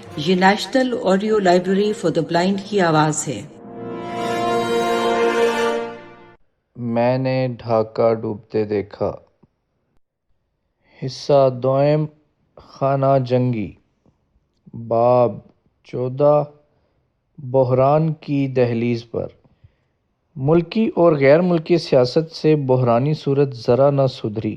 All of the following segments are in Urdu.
یہ national audio library for the blind کی آواز ہے۔ میں نے ڈھاکہ ڈوبتے دیکھا۔ حصہ دوئم، خانہ جنگی، باب 14، بحران کی دہلیز پر۔ ملکی اور غیر ملکی سیاست سے بحرانی صورت ذرا نہ سدھری،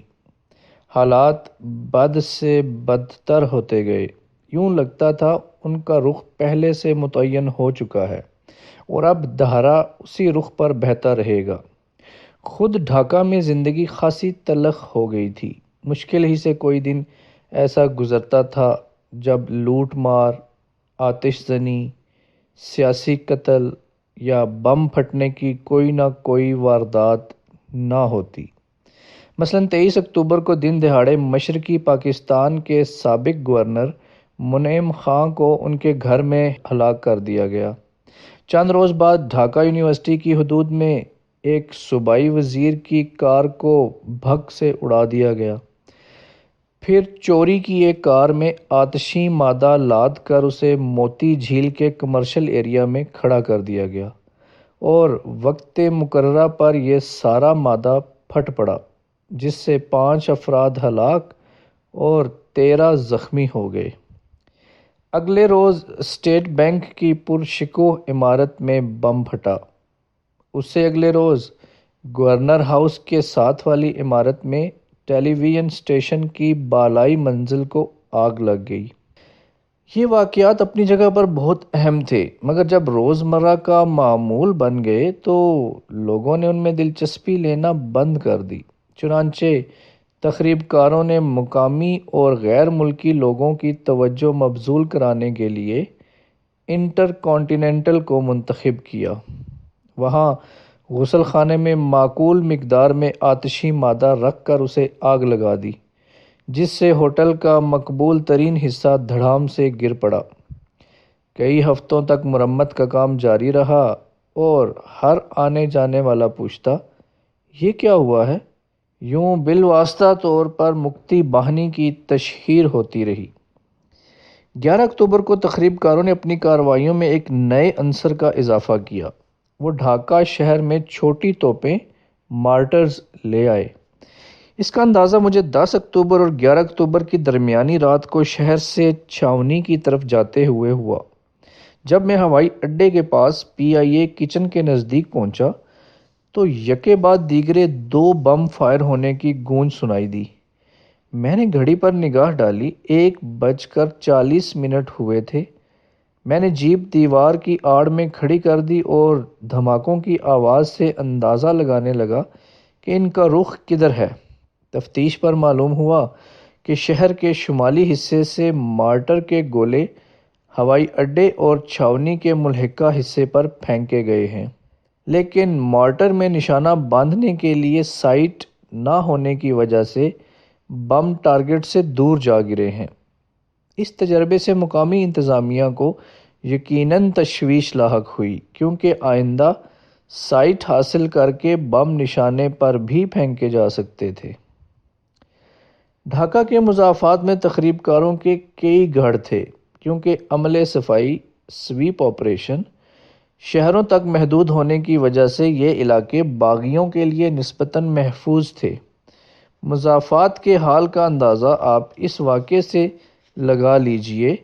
حالات بد سے بدتر ہوتے گئے۔ یوں لگتا تھا ان کا رخ پہلے سے متعین ہو چکا ہے اور اب دھارا اسی رخ پر بہتا رہے گا۔ خود ڈھاکہ میں زندگی خاصی تلخ ہو گئی تھی۔ مشکل ہی سے کوئی دن ایسا گزرتا تھا جب لوٹ مار، آتش زنی، سیاسی قتل یا بم پھٹنے کی کوئی نہ کوئی واردات نہ ہوتی۔ مثلاً 23 اکتوبر کو دن دہاڑے مشرقی پاکستان کے سابق گورنر منعم خان کو ان کے گھر میں ہلاک کر دیا گیا۔ چند روز بعد ڈھاکہ یونیورسٹی کی حدود میں ایک صوبائی وزیر کی کار کو بھگ سے اڑا دیا گیا۔ پھر چوری کی ایک کار میں آتشی مادہ لاد کر اسے موتی جھیل کے کمرشل ایریا میں کھڑا کر دیا گیا اور وقت مقررہ پر یہ سارا مادہ پھٹ پڑا، جس سے 5 افراد ہلاک اور 13 زخمی ہو گئے۔ اگلے روز اسٹیٹ بینک کی پرشکوہ عمارت میں بم پھٹا۔ اس سے اگلے روز گورنر ہاؤس کے ساتھ والی عمارت میں ٹیلی ویژن اسٹیشن کی بالائی منزل کو آگ لگ گئی۔ یہ واقعات اپنی جگہ پر بہت اہم تھے، مگر جب روزمرہ کا معمول بن گئے تو لوگوں نے ان میں دلچسپی لینا بند کر دی۔ چنانچہ تخریب کاروں نے مقامی اور غیر ملکی لوگوں کی توجہ مبذول کرانے کے لیے انٹر کانٹیننٹل کو منتخب کیا۔ وہاں غسل خانے میں معقول مقدار میں آتشی مادہ رکھ کر اسے آگ لگا دی، جس سے ہوٹل کا مقبول ترین حصہ دھڑام سے گر پڑا۔ کئی ہفتوں تک مرمت کا کام جاری رہا اور ہر آنے جانے والا پوچھتا، یہ کیا ہوا ہے؟ یوں بالواسطہ طور پر مکتی باہنی کی تشہیر ہوتی رہی۔ 11 اکتوبر کو تخریب کاروں نے اپنی کارروائیوں میں ایک نئے عنصر کا اضافہ کیا۔ وہ ڈھاکہ شہر میں چھوٹی توپیں، مارٹرز لے آئے۔ اس کا اندازہ مجھے 10 اکتوبر اور 11 اکتوبر کی درمیانی رات کو شہر سے چھاؤنی کی طرف جاتے ہوئے ہوا۔ جب میں ہوائی اڈے کے پاس PIA کچن کے نزدیک پہنچا تو یکے بعد دیگرے 2 بم فائر ہونے کی گونج سنائی دی۔ میں نے گھڑی پر نگاہ ڈالی، 1:40 ہوئے تھے۔ میں نے جیپ دیوار کی آڑ میں کھڑی کر دی اور دھماکوں کی آواز سے اندازہ لگانے لگا کہ ان کا رخ کدھر ہے۔ تفتیش پر معلوم ہوا کہ شہر کے شمالی حصے سے مارٹر کے گولے ہوائی اڈے اور چھاؤنی کے ملحقہ حصے پر پھینکے گئے ہیں، لیکن مارٹر میں نشانہ باندھنے کے لیے سائٹ نہ ہونے کی وجہ سے بم ٹارگٹ سے دور جا گرے ہیں۔ اس تجربے سے مقامی انتظامیہ کو یقیناً تشویش لاحق ہوئی، کیونکہ آئندہ سائٹ حاصل کر کے بم نشانے پر بھی پھینکے جا سکتے تھے۔ ڈھاکہ کے مضافات میں تخریب کاروں کے کئی گڑھ تھے، کیونکہ عملِ صفائی سویپ آپریشن شہروں تک محدود ہونے کی وجہ سے یہ علاقے باغیوں کے لیے نسبتاً محفوظ تھے۔ مضافات کے حال کا اندازہ آپ اس واقعے سے لگا لیجئے۔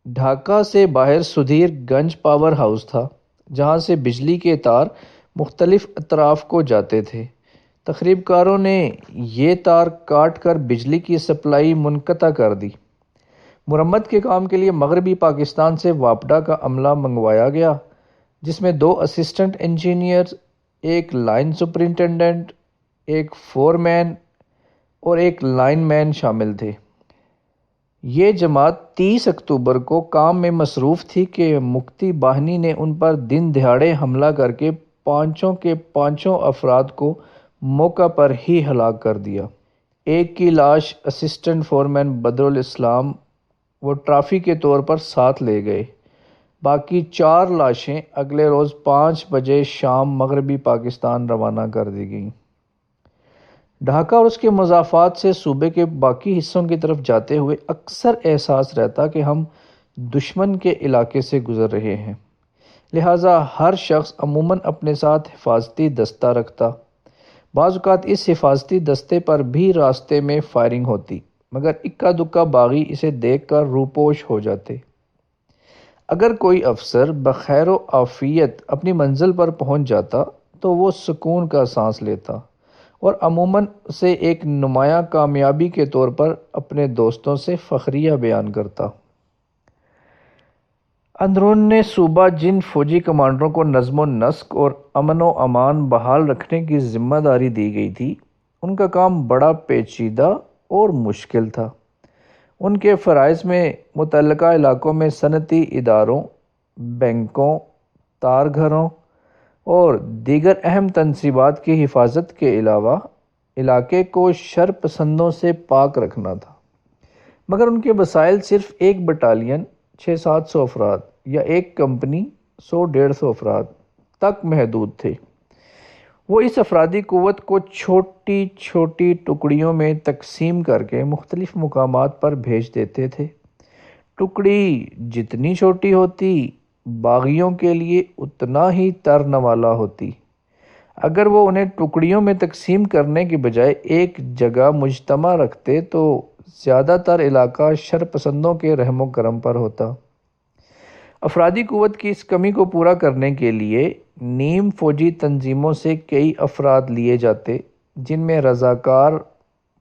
ڈھاکہ سے باہر سدھیر گنج پاور ہاؤس تھا، جہاں سے بجلی کے تار مختلف اطراف کو جاتے تھے۔ تخریب کاروں نے یہ تار کاٹ کر بجلی کی سپلائی منقطع کر دی۔ مرمت کے کام کے لیے مغربی پاکستان سے واپڈا کا عملہ منگوایا گیا، جس میں 2 اسسٹنٹ انجینئر، ایک لائن سپرنٹنڈنٹ، ایک فور مین اور ایک لائن مین شامل تھے۔ یہ جماعت 30 اکتوبر کو کام میں مصروف تھی کہ مکتی باہنی نے ان پر دن دہاڑے حملہ کر کے 5 کے 5 افراد کو موقع پر ہی ہلاک کر دیا۔ ایک کی لاش اسسٹنٹ فورمین بدرالاسلام وہ ٹرافی کے طور پر ساتھ لے گئے۔ باقی 4 لاشیں اگلے روز 5 بجے شام مغربی پاکستان روانہ کر دی گئیں۔ ڈھاکہ اور اس کے مضافات سے صوبے کے باقی حصوں کی طرف جاتے ہوئے اکثر احساس رہتا کہ ہم دشمن کے علاقے سے گزر رہے ہیں، لہٰذا ہر شخص عموماً اپنے ساتھ حفاظتی دستہ رکھتا۔ بعض اوقات اس حفاظتی دستے پر بھی راستے میں فائرنگ ہوتی، مگر اکا دکا باغی اسے دیکھ کر روپوش ہو جاتے۔ اگر کوئی افسر بخیر و عافیت اپنی منزل پر پہنچ جاتا تو وہ سکون کا سانس لیتا اور عموماً اسے ایک نمایاں کامیابی کے طور پر اپنے دوستوں سے فخریہ بیان کرتا۔ اندرون صوبہ جن فوجی کمانڈروں کو نظم و نسق اور امن و امان بحال رکھنے کی ذمہ داری دی گئی تھی، ان کا کام بڑا پیچیدہ اور مشکل تھا۔ ان کے فرائض میں متعلقہ علاقوں میں صنعتی اداروں، بینکوں، تار گھروں اور دیگر اہم تنصیبات کی حفاظت کے علاوہ علاقے کو شر پسندوں سے پاک رکھنا تھا، مگر ان کے وسائل صرف ایک بٹالین 600-700 افراد یا ایک کمپنی 100-150 افراد تک محدود تھے۔ وہ اس افرادی قوت کو چھوٹی چھوٹی ٹکڑیوں میں تقسیم کر کے مختلف مقامات پر بھیج دیتے تھے۔ ٹکڑی جتنی چھوٹی ہوتی، باغیوں کے لیے اتنا ہی ترنوالا ہوتی۔ اگر وہ انہیں ٹکڑیوں میں تقسیم کرنے کے بجائے ایک جگہ مجتمع رکھتے تو زیادہ تر علاقہ شرپسندوں کے رحم و کرم پر ہوتا۔ افرادی قوت کی اس کمی کو پورا کرنے کے لیے نیم فوجی تنظیموں سے کئی افراد لیے جاتے، جن میں رضاکار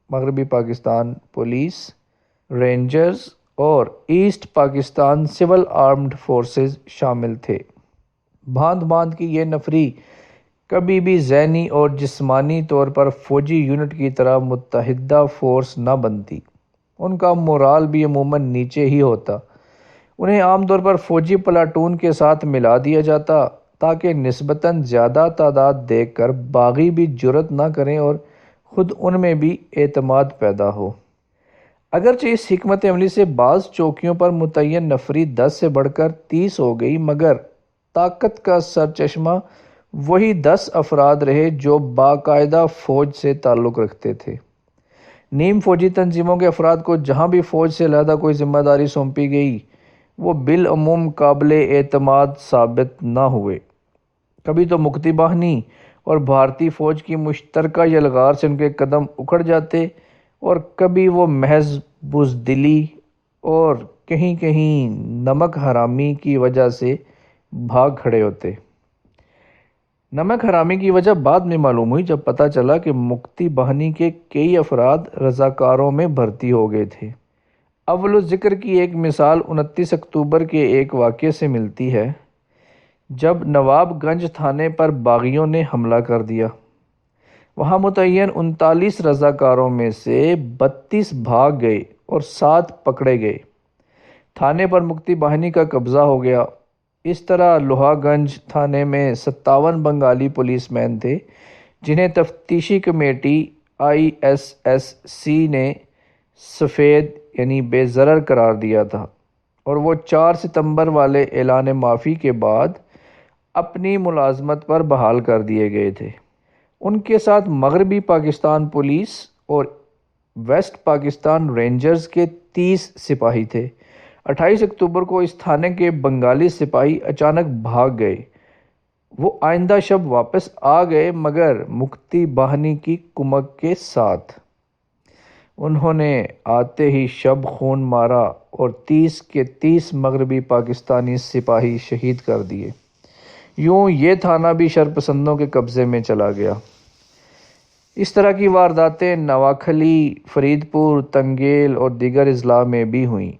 مغربی پاکستان پولیس، رینجرز اور east Pakistan civil armed forces شامل تھے۔ بھانت بھانت کی یہ نفری کبھی بھی ذہنی اور جسمانی طور پر فوجی یونٹ کی طرح متحدہ فورس نہ بنتی۔ ان کا مورال بھی عموماً نیچے ہی ہوتا۔ انہیں عام طور پر فوجی پلاٹون کے ساتھ ملا دیا جاتا تاکہ نسبتاً زیادہ تعداد دیکھ کر باغی بھی جرأت نہ کریں اور خود ان میں بھی اعتماد پیدا ہو۔ اگرچہ اس حکمت عملی سے بعض چوکیوں پر متعین نفری 10 سے بڑھ کر 30 ہو گئی، مگر طاقت کا سرچشمہ وہی 10 افراد رہے جو باقاعدہ فوج سے تعلق رکھتے تھے۔ نیم فوجی تنظیموں کے افراد کو جہاں بھی فوج سے علیحدہ کوئی ذمہ داری سونپی گئی، وہ بالعموم قابل اعتماد ثابت نہ ہوئے۔ کبھی تو مکتی باہنی اور بھارتی فوج کی مشترکہ یلغار سے ان کے قدم اکھڑ جاتے اور کبھی وہ محض بزدلی اور کہیں کہیں نمک حرامی کی وجہ سے بھاگ کھڑے ہوتے۔ نمک حرامی کی وجہ بعد میں معلوم ہوئی جب پتہ چلا کہ مکتی باہنی کے کئی افراد رضاکاروں میں بھرتی ہو گئے تھے۔ اول ذکر کی ایک مثال 29 اکتوبر کے ایک واقعے سے ملتی ہے جب نواب گنج تھانے پر باغیوں نے حملہ کر دیا۔ وہاں متعین 39 رضاکاروں میں سے 32 بھاگ گئے اور 7 پکڑے گئے۔ تھانے پر مکتی باہنی کا قبضہ ہو گیا۔ اس طرح لوہا گنج تھانے میں 57 بنگالی پولیس مین تھے جنہیں تفتیشی کمیٹی ISSC نے سفید یعنی بے ضرر قرار دیا تھا، اور وہ 4 ستمبر والے اعلان معافی کے بعد اپنی ملازمت پر بحال کر دیے گئے تھے۔ ان کے ساتھ مغربی پاکستان پولیس اور ویسٹ پاکستان رینجرز کے 30 سپاہی تھے۔ 28 اکتوبر کو اس تھانے کے بنگالی سپاہی اچانک بھاگ گئے۔ وہ آئندہ شب واپس آ گئے مگر مکتی باہنی کی کمک کے ساتھ۔ انہوں نے آتے ہی شب خون مارا اور 30 کے 30 مغربی پاکستانی سپاہی شہید کر دیے۔ یوں یہ تھانہ بھی شرپسندوں کے قبضے میں چلا گیا۔ اس طرح کی وارداتیں نواکھلی، فرید پور، تنگیل اور دیگر اضلاع میں بھی ہوئیں۔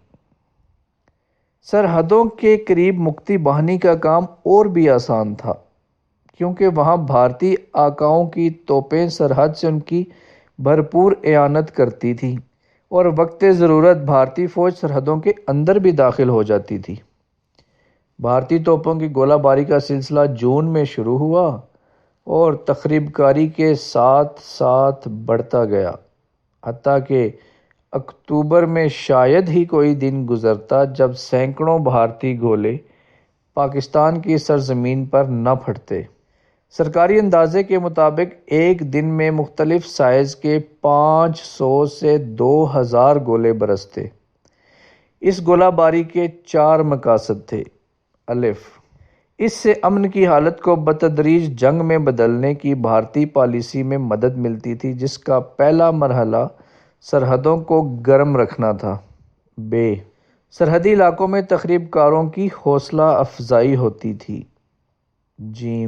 سرحدوں کے قریب مکتی باہنی کا کام اور بھی آسان تھا، کیونکہ وہاں بھارتی آقاؤں کی توپیں سرحد سے ان کی بھرپور اعانت کرتی تھیں اور وقت ضرورت بھارتی فوج سرحدوں کے اندر بھی داخل ہو جاتی تھی۔ بھارتی توپوں کی گولہ باری کا سلسلہ جون میں شروع ہوا اور تخریب کاری کے ساتھ ساتھ بڑھتا گیا، حتیٰ کہ اکتوبر میں شاید ہی کوئی دن گزرتا جب سینکڑوں بھارتی گولے پاکستان کی سرزمین پر نہ پھٹتے۔ سرکاری اندازے کے مطابق ایک دن میں مختلف سائز کے 500 سے 2000 گولے برستے۔ اس گولہ باری کے 4 مقاصد تھے۔ الف، اس سے امن کی حالت کو بتدریج جنگ میں بدلنے کی بھارتی پالیسی میں مدد ملتی تھی، جس کا پہلا مرحلہ سرحدوں کو گرم رکھنا تھا۔ ب، سرحدی علاقوں میں تخریب کاروں کی حوصلہ افزائی ہوتی تھی۔ ج،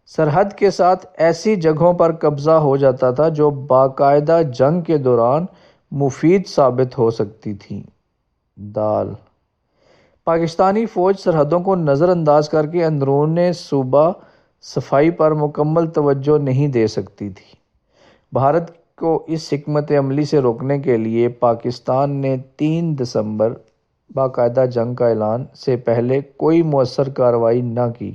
سرحد کے ساتھ ایسی جگہوں پر قبضہ ہو جاتا تھا جو باقاعدہ جنگ کے دوران مفید ثابت ہو سکتی تھیں۔ د، پاکستانی فوج سرحدوں کو نظر انداز کر کے اندرون صوبہ صفائی پر مکمل توجہ نہیں دے سکتی تھی۔ بھارت کو اس حکمت عملی سے روکنے کے لیے پاکستان نے 3 دسمبر باقاعدہ جنگ کا اعلان سے پہلے کوئی مؤثر کارروائی نہ کی،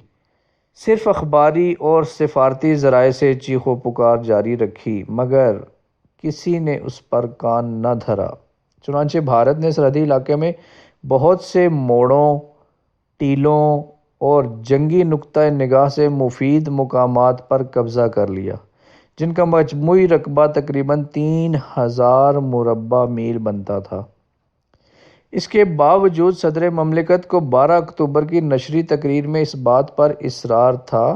صرف اخباری اور سفارتی ذرائع سے چیخ و پکار جاری رکھی، مگر کسی نے اس پر کان نہ دھرا۔ چنانچہ بھارت نے سرحدی علاقے میں بہت سے موڑوں، ٹیلوں اور جنگی نقطہ نگاہ سے مفید مقامات پر قبضہ کر لیا، جن کا مجموعی رقبہ تقریباً 3000 مربع میل بنتا تھا۔ اس کے باوجود صدر مملکت کو 12 اکتوبر کی نشری تقریر میں اس بات پر اصرار تھا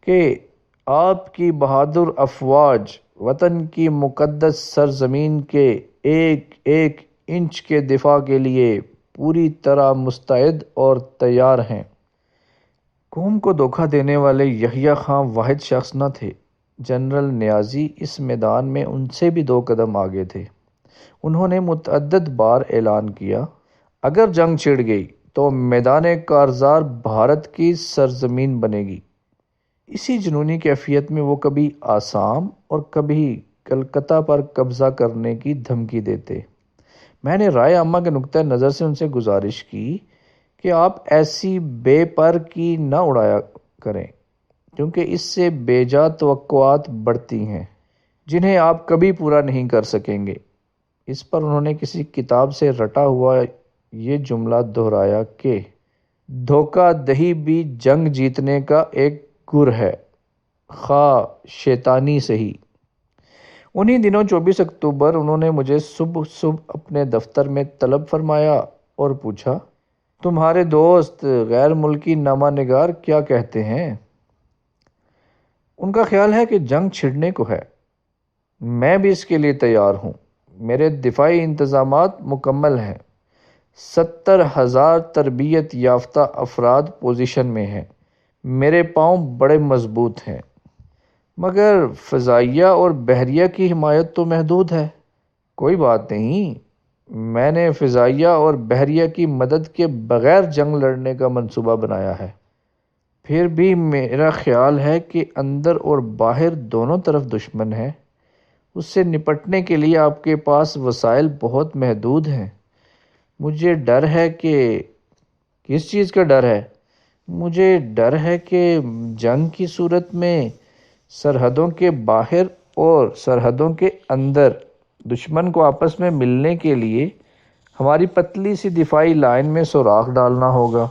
کہ آپ کی بہادر افواج وطن کی مقدس سرزمین کے ایک ایک انچ کے دفاع کے لیے پوری طرح مستعد اور تیار ہیں۔ قوم کو دھوکہ دینے والے یحییٰ خان واحد شخص نہ تھے۔ جنرل نیازی اس میدان میں ان سے بھی 2 قدم آگے تھے۔ انہوں نے متعدد بار اعلان کیا، اگر جنگ چھڑ گئی تو میدان کارزار بھارت کی سرزمین بنے گی۔ اسی جنونی کیفیت میں وہ کبھی آسام اور کبھی کلکتہ پر قبضہ کرنے کی دھمکی دیتے۔ میں نے رائے عامہ کے نقطہ نظر سے ان سے گزارش کی کہ آپ ایسی بے پر کی نہ اڑایا کریں، کیونکہ اس سے بے جا توقعات بڑھتی ہیں جنہیں آپ کبھی پورا نہیں کر سکیں گے۔ اس پر انہوں نے کسی کتاب سے رٹا ہوا یہ جملہ دہرایا کہ دھوکہ دہی بھی جنگ جیتنے کا ایک گر ہے، خواہ شیطانی سہی۔ انہی دنوں 24 اکتوبر انہوں نے مجھے صبح اپنے دفتر میں طلب فرمایا اور پوچھا، تمہارے دوست غیر ملکی نامہ نگار کیا کہتے ہیں؟ ان کا خیال ہے کہ جنگ چھڑنے کو ہے۔ میں بھی اس کے لیے تیار ہوں۔ میرے دفاعی انتظامات مکمل ہیں۔ 70,000 تربیت یافتہ افراد پوزیشن میں ہیں۔ میرے پاؤں بڑے مضبوط ہیں، مگر فضائیہ اور بحریہ کی حمایت تو محدود ہے۔ کوئی بات نہیں، میں نے فضائیہ اور بحریہ کی مدد کے بغیر جنگ لڑنے کا منصوبہ بنایا ہے۔ پھر بھی میرا خیال ہے کہ اندر اور باہر دونوں طرف دشمن ہے۔ اس سے نپٹنے کے لیے آپ کے پاس وسائل بہت محدود ہیں۔ مجھے ڈر ہے کہ کس چیز کا ڈر ہے؟ مجھے ڈر ہے کہ جنگ کی صورت میں سرحدوں کے باہر اور سرحدوں کے اندر دشمن کو آپس میں ملنے کے لیے ہماری پتلی سی دفاعی لائن میں سوراخ ڈالنا ہوگا،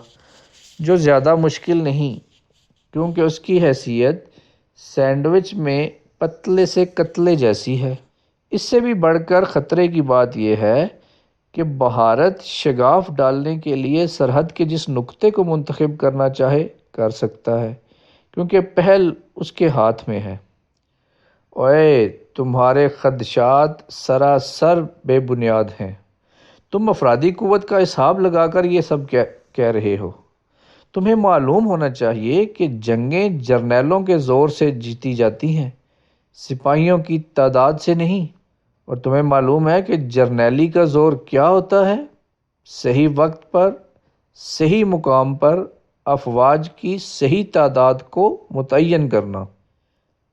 جو زیادہ مشکل نہیں، کیونکہ اس کی حیثیت سینڈوچ میں پتلے سے قتلے جیسی ہے۔ اس سے بھی بڑھ کر خطرے کی بات یہ ہے کہ بھارت شگاف ڈالنے کے لیے سرحد کے جس نقطے کو منتخب کرنا چاہے کر سکتا ہے، کیونکہ پہل اس کے ہاتھ میں ہے۔ اوئے، تمہارے خدشات سراسر بے بنیاد ہیں۔ تم افرادی قوت کا حساب لگا کر یہ سب کہہ رہے ہو۔ تمہیں معلوم ہونا چاہیے کہ جنگیں جرنیلوں کے زور سے جیتی جاتی ہیں، سپاہیوں کی تعداد سے نہیں۔ اور تمہیں معلوم ہے کہ جرنیلی کا زور کیا ہوتا ہے؟ صحیح وقت پر، صحیح مقام پر افواج کی صحیح تعداد کو متعین کرنا۔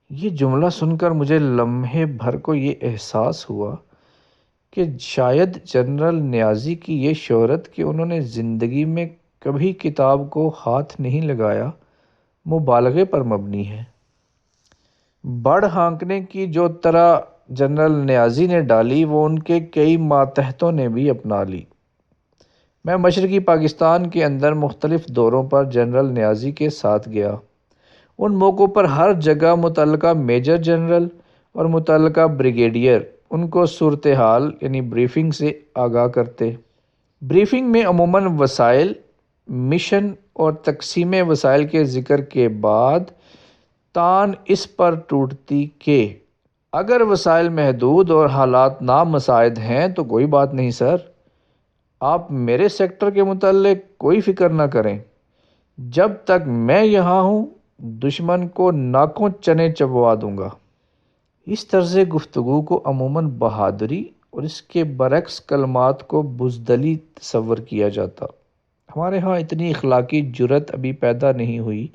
یہ جملہ سن کر مجھے لمحے بھر کو یہ احساس ہوا کہ شاید جنرل نیازی کی یہ شہرت کہ انہوں نے زندگی میں کبھی کتاب کو ہاتھ نہیں لگایا مبالغے پر مبنی ہے۔ بڑھ ہانکنے کی جو طرح جنرل نیازی نے ڈالی وہ ان کے کئی ماتحتوں نے بھی اپنا لی۔ میں مشرقی پاکستان کے اندر مختلف دوروں پر جنرل نیازی کے ساتھ گیا۔ ان موقعوں پر ہر جگہ متعلقہ میجر جنرل اور متعلقہ بریگیڈیئر ان کو صورتحال بریفنگ سے آگاہ کرتے۔ بریفنگ میں عموماً وسائل، مشن اور تقسیم وسائل کے ذکر کے بعد تان اس پر ٹوٹتی کہ اگر وسائل محدود اور حالات نامساعد ہیں تو کوئی بات نہیں سر، آپ میرے سیکٹر کے متعلق کوئی فکر نہ کریں، جب تک میں یہاں ہوں دشمن کو ناکوں چنے چبوا دوں گا۔ اس طرز گفتگو کو عموماً بہادری اور اس کے برعکس کلمات کو بزدلی تصور کیا جاتا۔ ہمارے ہاں اتنی اخلاقی جرت ابھی پیدا نہیں ہوئی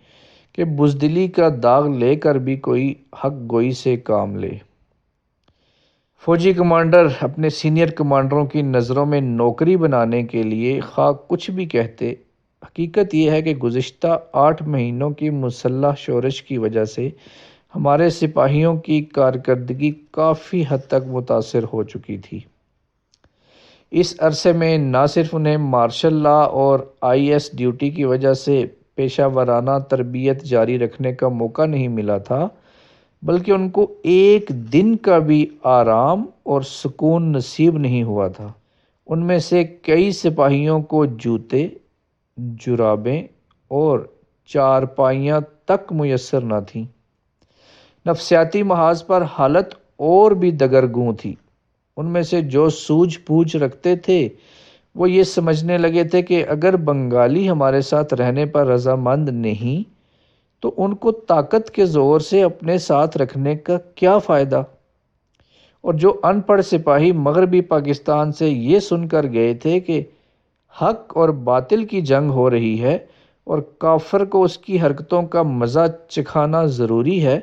کہ بزدلی کا داغ لے کر بھی کوئی حق گوئی سے کام لے۔ فوجی کمانڈر اپنے سینئر کمانڈروں کی نظروں میں نوکری بنانے کے لیے خواہ کچھ بھی کہتے، حقیقت یہ ہے کہ گزشتہ 8 مہینوں کی مسلح شورش کی وجہ سے ہمارے سپاہیوں کی کارکردگی کافی حد تک متاثر ہو چکی تھی۔ اس عرصے میں نہ صرف انہیں مارشل لا اور IAS ڈیوٹی کی وجہ سے پیشہ ورانہ تربیت جاری رکھنے کا موقع نہیں ملا تھا، بلکہ ان کو ایک دن کا بھی آرام اور سکون نصیب نہیں ہوا تھا۔ ان میں سے کئی سپاہیوں کو جوتے، جرابیں اور چارپائیاں تک میسر نہ تھیں۔ نفسیاتی محاذ پر حالت اور بھی دگرگوں تھی۔ ان میں سے جو سوجھ بوجھ رکھتے تھے وہ یہ سمجھنے لگے تھے کہ اگر بنگالی ہمارے ساتھ رہنے پر رضامند نہیں تو ان کو طاقت کے زور سے اپنے ساتھ رکھنے کا کیا فائدہ، اور جو ان پڑھ سپاہی مغربی پاکستان سے یہ سن کر گئے تھے کہ حق اور باطل کی جنگ ہو رہی ہے اور کافر کو اس کی حرکتوں کا مزہ چکھانا ضروری ہے،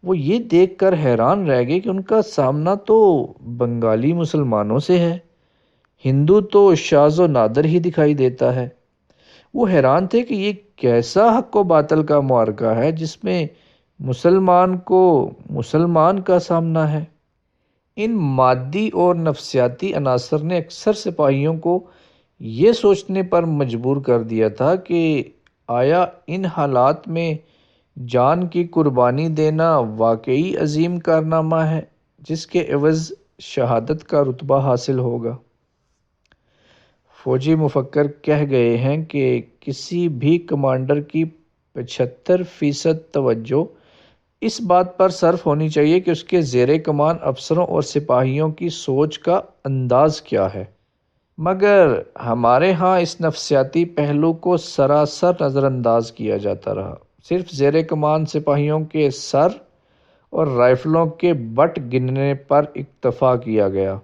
وہ یہ دیکھ کر حیران رہ گئے کہ ان کا سامنا تو بنگالی مسلمانوں سے ہے، ہندو تو شاذ و نادر ہی دکھائی دیتا ہے۔ وہ حیران تھے کہ یہ کیسا حق و باطل کا معرکہ ہے جس میں مسلمان کو مسلمان کا سامنا ہے۔ ان مادی اور نفسیاتی عناصر نے اکثر سپاہیوں کو یہ سوچنے پر مجبور کر دیا تھا کہ آیا ان حالات میں جان کی قربانی دینا واقعی عظیم کارنامہ ہے جس کے عوض شہادت کا رتبہ حاصل ہوگا۔ فوجی مفکر کہہ گئے ہیں کہ کسی بھی کمانڈر کی 75% توجہ اس بات پر صرف ہونی چاہیے کہ اس کے زیر کمان افسروں اور سپاہیوں کی سوچ کا انداز کیا ہے، مگر ہمارے ہاں اس نفسیاتی پہلو کو سراسر نظر انداز کیا جاتا رہا۔ صرف زیر کمان سپاہیوں کے سر اور رائفلوں کے بٹ گننے پر اکتفا کیا گیا۔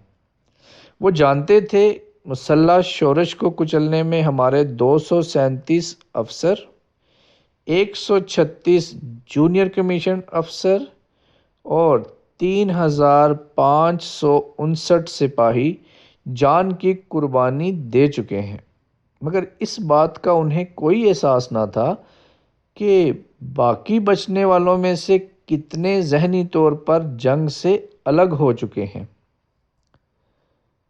وہ جانتے تھے مسلح شورش کو کچلنے میں ہمارے 237 افسر، 136 جونیئر کمیشن افسر اور 3559 سپاہی جان کی قربانی دے چکے ہیں، مگر اس بات کا انہیں کوئی احساس نہ تھا کہ باقی بچنے والوں میں سے کتنے ذہنی طور پر جنگ سے الگ ہو چکے ہیں۔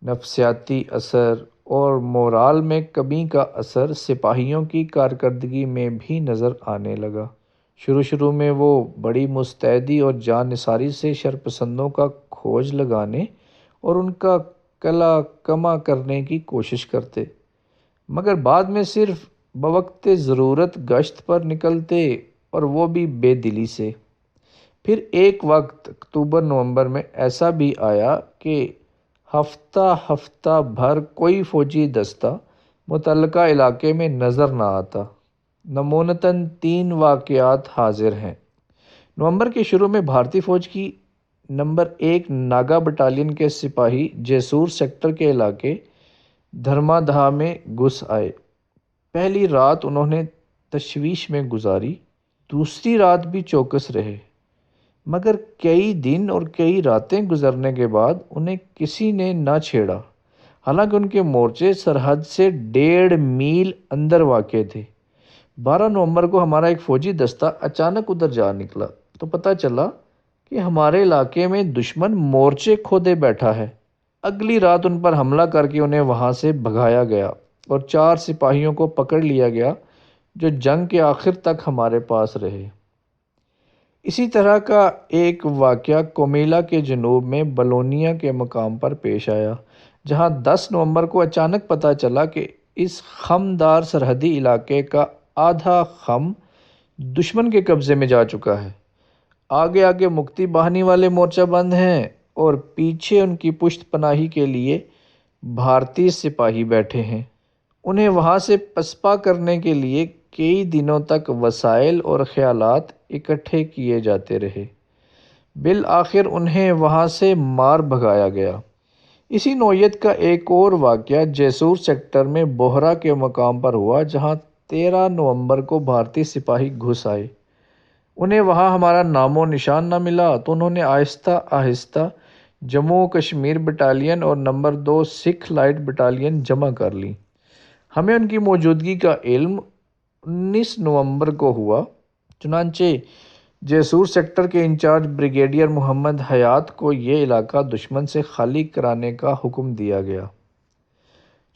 نفسیاتی اثر اور مورال میں کمی کا اثر سپاہیوں کی کارکردگی میں بھی نظر آنے لگا۔ شروع میں وہ بڑی مستعدی اور جان نثاری سے شرپسندوں کا کھوج لگانے اور ان کا کلا کما کرنے کی کوشش کرتے، مگر بعد میں صرف بوقت ضرورت گشت پر نکلتے اور وہ بھی بے دلی سے۔ پھر ایک وقت اکتوبر نومبر میں ایسا بھی آیا کہ ہفتہ بھر کوئی فوجی دستہ متعلقہ علاقے میں نظر نہ آتا۔ نمونتاً 3 واقعات حاضر ہیں۔ نومبر کے شروع میں بھارتی فوج کی نمبر 1 ناگا بٹالین کے سپاہی جیسور سیکٹر کے علاقے دھرمادھا میں گھس آئے۔ پہلی رات انہوں نے تشویش میں گزاری، دوسری رات بھی چوکس رہے، مگر کئی دن اور کئی راتیں گزرنے کے بعد انہیں کسی نے نہ چھیڑا، حالانکہ ان کے مورچے سرحد سے 1.5 میل اندر واقع تھے۔ 12 نومبر کو ہمارا ایک فوجی دستہ اچانک ادھر جا نکلا تو پتہ چلا کہ ہمارے علاقے میں دشمن مورچے کھودے بیٹھا ہے۔ اگلی رات ان پر حملہ کر کے انہیں وہاں سے بھگایا گیا اور 4 سپاہیوں کو پکڑ لیا گیا جو جنگ کے آخر تک ہمارے پاس رہے۔ اسی طرح کا ایک واقعہ کومیلا کے جنوب میں بلونیا کے مقام پر پیش آیا، جہاں 10 نومبر کو اچانک پتہ چلا کہ اس خمدار سرحدی علاقے کا آدھا خم دشمن کے قبضے میں جا چکا ہے۔ آگے آگے مکتی باہنی والے مورچہ بند ہیں اور پیچھے ان کی پشت پناہی کے لیے بھارتی سپاہی بیٹھے ہیں۔ انہیں وہاں سے پسپا کرنے کے لیے کئی دنوں تک وسائل اور خیالات اکٹھے کیے جاتے رہے۔ بالآخر انہیں وہاں سے مار بھگایا گیا۔ اسی نوعیت کا ایک اور واقعہ جیسور سیکٹر میں بوہرا کے مقام پر ہوا، جہاں 13 نومبر کو بھارتی سپاہی گھس آئے۔ انہیں وہاں ہمارا نام و نشان نہ ملا تو انہوں نے آہستہ آہستہ جموں و کشمیر بٹالین اور نمبر 2 سکھ لائٹ بٹالین جمع کر لی۔ ہمیں ان کی موجودگی کا علم 19 نومبر کو ہوا، چنانچہ جیسور سیکٹر کے انچارج بریگیڈیئر محمد حیات کو یہ علاقہ دشمن سے خالی کرانے کا حکم دیا گیا۔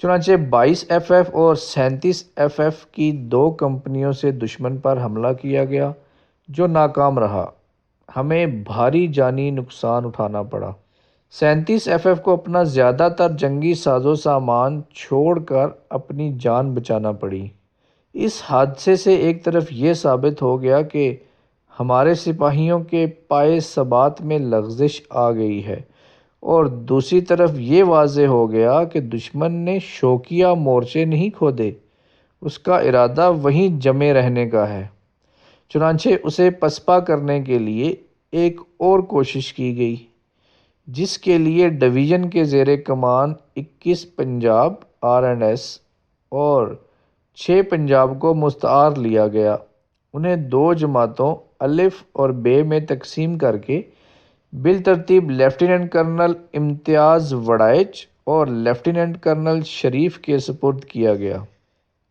چنانچہ 22 ایف ایف اور 37 ایف ایف کی 2 کمپنیوں سے دشمن پر حملہ کیا گیا، جو ناکام رہا۔ ہمیں بھاری جانی نقصان اٹھانا پڑا۔ 37 ایف ایف کو اپنا زیادہ تر جنگی ساز و سامان چھوڑ کر اپنی جان بچانا پڑی۔ اس حادثے سے ایک طرف یہ ثابت ہو گیا کہ ہمارے سپاہیوں کے پائے ثبات میں لغزش آ گئی ہے، اور دوسری طرف یہ واضح ہو گیا کہ دشمن نے شوقیہ مورچے نہیں کھودے، اس کا ارادہ وہیں جمے رہنے کا ہے۔ چنانچہ اسے پسپا کرنے کے لیے ایک اور کوشش کی گئی، جس کے لیے ڈویژن کے زیر کمان 21 پنجاب R&S اور 6 پنجاب کو مستعار لیا گیا۔ انہیں 2 جماعتوں الف اور بے میں تقسیم کر کے بالترتیب لیفٹیننٹ کرنل امتیاز وڑائچ اور لیفٹیننٹ کرنل شریف کے سپرد کیا گیا۔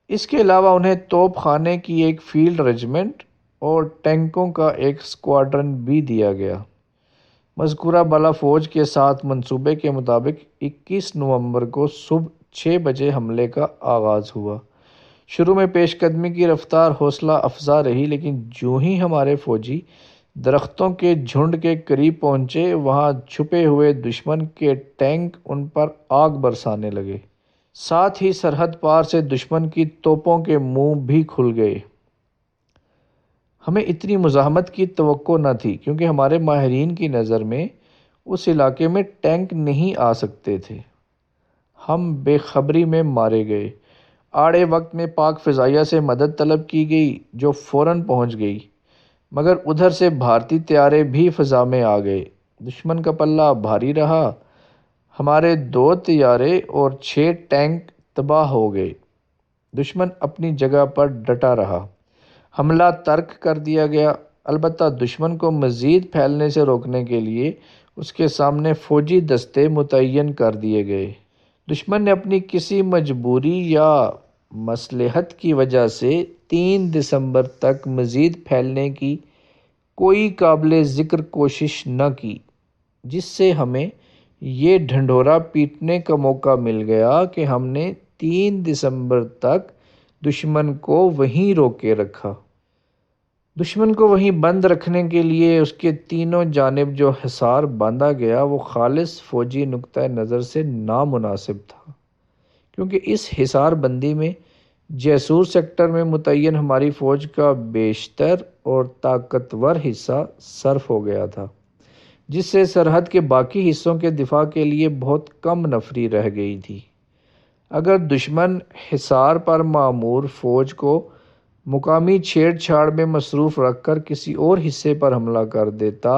اس کے علاوہ انہیں توپ خانے کی ایک فیلڈ رجمنٹ اور ٹینکوں کا ایک اسکواڈرن بھی دیا گیا۔ مذکورہ بالا فوج کے ساتھ منصوبے کے مطابق 21 نومبر کو صبح 6 بجے حملے کا آغاز ہوا۔ شروع میں پیش قدمی کی رفتار حوصلہ افزا رہی، لیکن جوں ہی ہمارے فوجی درختوں کے جھنڈ کے قریب پہنچے، وہاں چھپے ہوئے دشمن کے ٹینک ان پر آگ برسانے لگے۔ ساتھ ہی سرحد پار سے دشمن کی توپوں کے منہ بھی کھل گئے۔ ہمیں اتنی مزاحمت کی توقع نہ تھی، کیونکہ ہمارے ماہرین کی نظر میں اس علاقے میں ٹینک نہیں آ سکتے تھے۔ ہم بے خبری میں مارے گئے۔ آڑے وقت میں پاک فضائیہ سے مدد طلب کی گئی، جو فوراً پہنچ گئی، مگر ادھر سے بھارتی طیارے بھی فضا میں آ گئے۔ دشمن کا پلہ بھاری رہا، ہمارے 2 طیارے اور 6 ٹینک تباہ ہو گئے۔ دشمن اپنی جگہ پر ڈٹا رہا۔ حملہ ترک کر دیا گیا، البتہ دشمن کو مزید پھیلنے سے روکنے کے لیے اس کے سامنے فوجی دستے متعین کر دیے گئے۔ دشمن نے اپنی کسی مجبوری یا مصلحت کی وجہ سے 3 دسمبر تک مزید پھیلنے کی کوئی قابل ذکر کوشش نہ کی، جس سے ہمیں یہ ڈھنڈورا پیٹنے کا موقع مل گیا کہ ہم نے 3 دسمبر تک دشمن کو وہیں روکے رکھا۔ دشمن کو وہیں بند رکھنے کے لیے اس کے تینوں جانب جو حصار باندھا گیا، وہ خالص فوجی نقطۂ نظر سے نامناسب تھا، کیونکہ اس حصار بندی میں جیسور سیکٹر میں متعین ہماری فوج کا بیشتر اور طاقتور حصہ صرف ہو گیا تھا، جس سے سرحد کے باقی حصوں کے دفاع کے لیے بہت کم نفری رہ گئی تھی۔ اگر دشمن حصار پر معمور فوج کو مقامی چھیڑ چھاڑ میں مصروف رکھ کر کسی اور حصے پر حملہ کر دیتا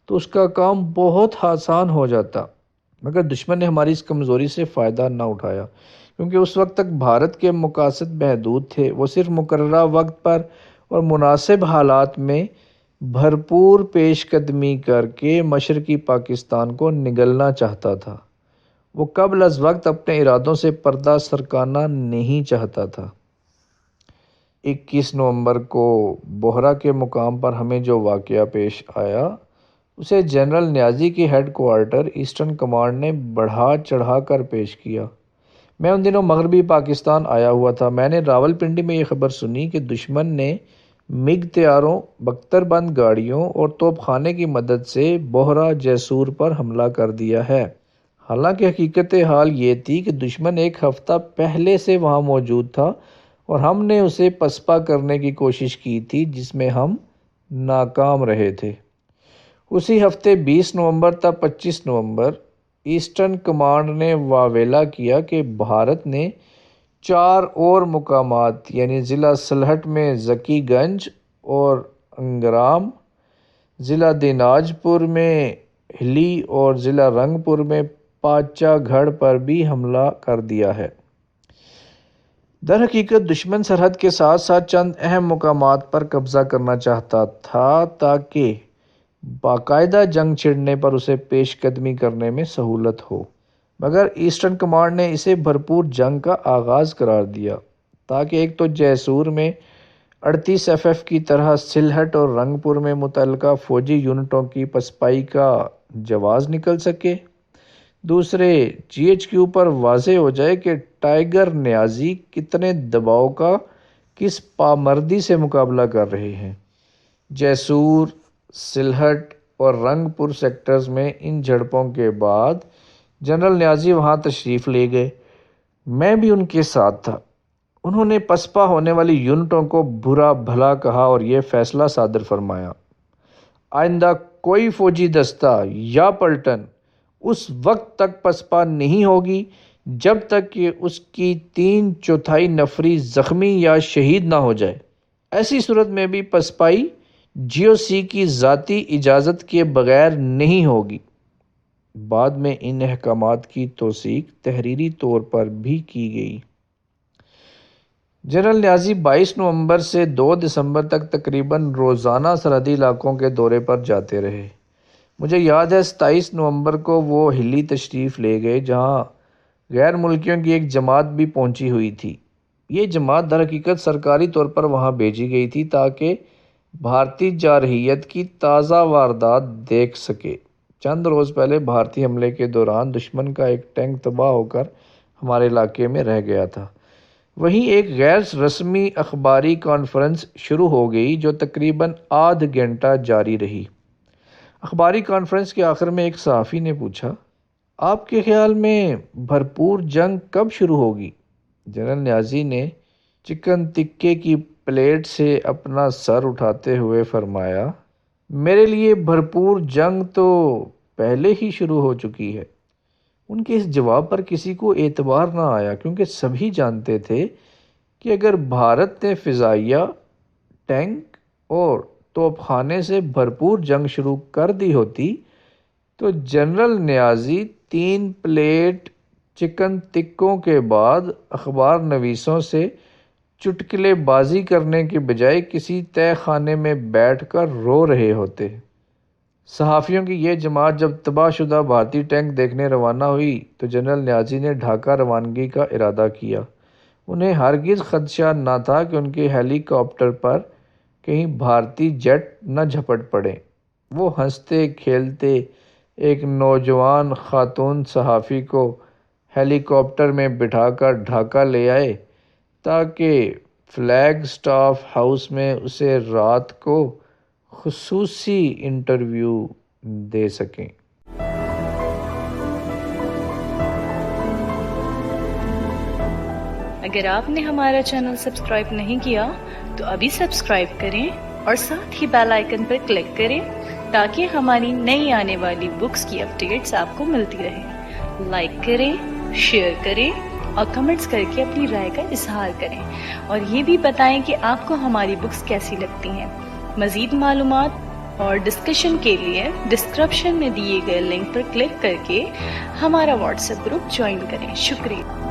تو اس کا کام بہت آسان ہو جاتا، مگر دشمن نے ہماری اس کمزوری سے فائدہ نہ اٹھایا، کیونکہ اس وقت تک بھارت کے مقاصد محدود تھے۔ وہ صرف مقررہ وقت پر اور مناسب حالات میں بھرپور پیش قدمی کر کے مشرقی پاکستان کو نگلنا چاہتا تھا۔ وہ قبل از وقت اپنے ارادوں سے پردہ سرکانا نہیں چاہتا تھا۔ 21 نومبر کو بوہرا کے مقام پر ہمیں جو واقعہ پیش آیا، اسے جنرل نیازی کے ہیڈ کوارٹر ایسٹرن کمانڈ نے بڑھا چڑھا کر پیش کیا۔ میں ان دنوں مغربی پاکستان آیا ہوا تھا۔ میں نے راولپنڈی میں یہ خبر سنی کہ دشمن نے MiG طیاروں، بختر بند گاڑیوں اور توپ خانے کی مدد سے بوہرا جیسور پر حملہ کر دیا ہے۔ حالانکہ حقیقت حال یہ تھی کہ دشمن ایک ہفتہ پہلے سے وہاں موجود تھا اور ہم نے اسے پسپا کرنے کی کوشش کی تھی جس میں ہم ناکام رہے تھے۔ اسی ہفتے 20 نومبر تا 25 نومبر ایسٹرن کمانڈ نے واویلا کیا کہ بھارت نے 4 اور مقامات یعنی ضلع سلہٹ میں ذکی گنج اور انگرام، ضلع دیناج پور میں ہلی اور ضلع رنگ پور میں پاچا گھڑ پر بھی حملہ کر دیا ہے۔ در حقیقت دشمن سرحد کے ساتھ ساتھ چند اہم مقامات پر قبضہ کرنا چاہتا تھا تاکہ باقاعدہ جنگ چھڑنے پر اسے پیش قدمی کرنے میں سہولت ہو، مگر ایسٹرن کمانڈ نے اسے بھرپور جنگ کا آغاز قرار دیا تاکہ ایک تو جیسور میں 38 FF کی طرح سلہٹ اور رنگ پور میں متعلقہ فوجی یونٹوں کی پسپائی کا جواز نکل سکے، دوسرے GHQ پر واضح ہو جائے کہ ٹائیگر نیازی کتنے دباؤ کا کس پامردی سے مقابلہ کر رہے ہیں۔ جیسور، سلہٹ اور رنگ پور سیکٹرز میں ان جھڑپوں کے بعد جنرل نیازی وہاں تشریف لے گئے۔ میں بھی ان کے ساتھ تھا۔ انہوں نے پسپا ہونے والی یونٹوں کو برا بھلا کہا اور یہ فیصلہ صادر فرمایا: آئندہ کوئی فوجی دستہ یا پلٹن اس وقت تک پسپا نہیں ہوگی جب تک کہ اس کی 3/4 نفری زخمی یا شہید نہ ہو جائے۔ ایسی صورت میں بھی پسپائی GOC کی ذاتی اجازت کے بغیر نہیں ہوگی۔ بعد میں ان احکامات کی توثیق تحریری طور پر بھی کی گئی۔ جنرل نیازی 22 نومبر سے 2 دسمبر تک تقریباً روزانہ سرحدی علاقوں کے دورے پر جاتے رہے۔ مجھے یاد ہے 27 نومبر کو وہ ہلی تشریف لے گئے جہاں غیر ملکیوں کی ایک جماعت بھی پہنچی ہوئی تھی۔ یہ جماعت در حقیقت سرکاری طور پر وہاں بھیجی گئی تھی تاکہ بھارتی جارحیت کی تازہ واردات دیکھ سکے۔ چند روز پہلے بھارتی حملے کے دوران دشمن کا ایک ٹینک تباہ ہو کر ہمارے علاقے میں رہ گیا تھا۔ وہیں ایک غیر رسمی اخباری کانفرنس شروع ہو گئی جو تقریباً آدھ گھنٹہ جاری رہی۔ اخباری کانفرنس کے آخر میں ایک صحافی نے پوچھا: آپ کے خیال میں بھرپور جنگ کب شروع ہوگی؟ جنرل نیازی نے چکن تکے کی پلیٹ سے اپنا سر اٹھاتے ہوئے فرمایا: میرے لیے بھرپور جنگ تو پہلے ہی شروع ہو چکی ہے۔ ان کے اس جواب پر کسی کو اعتبار نہ آیا کیونکہ سبھی جانتے تھے کہ اگر بھارت نے فضائیہ، ٹینک اور توپ خانے سے بھرپور جنگ شروع کر دی ہوتی تو جنرل نیازی 3 پلیٹ چکن تکوں کے بعد اخبار نویسوں سے چٹکلے بازی کرنے کے بجائے کسی تہہ خانے میں بیٹھ کر رو رہے ہوتے۔ صحافیوں کی یہ جماعت جب تباہ شدہ بھارتی ٹینک دیکھنے روانہ ہوئی تو جنرل نیازی نے ڈھاکہ روانگی کا ارادہ کیا۔ انہیں ہرگز خدشہ نہ تھا کہ ان کے ہیلی کاپٹر پر کہیں بھارتی جیٹ نہ جھپٹ پڑیں۔ وہ ہنستے کھیلتے ایک نوجوان خاتون صحافی کو ہیلی کاپٹر میں بٹھا کر ڈھاکہ لے آئے تاکہ فلیگ سٹاف ہاؤس میں اسے رات کو خصوصی انٹرویو دے سکیں۔ اگر آپ نے ہمارا چینل سبسکرائب نہیں کیا تو ابھی سبسکرائب کریں اور ساتھ ہی بیل آئیکن پر کلک کریں تاکہ ہماری نئی آنے والی بکس کی اپڈیٹس آپ کو ملتی رہیں۔ لائک کریں، شیئر کریں اور کمنٹس کر کے اپنی رائے کا اظہار کریں، اور یہ بھی بتائیں کہ آپ کو ہماری بکس کیسی لگتی ہیں۔ مزید معلومات اور ڈسکشن کے لیے ڈسکرپشن میں دیے گئے لنک پر کلک کر کے ہمارا واٹس ایپ گروپ جوائن کریں۔ شکریہ۔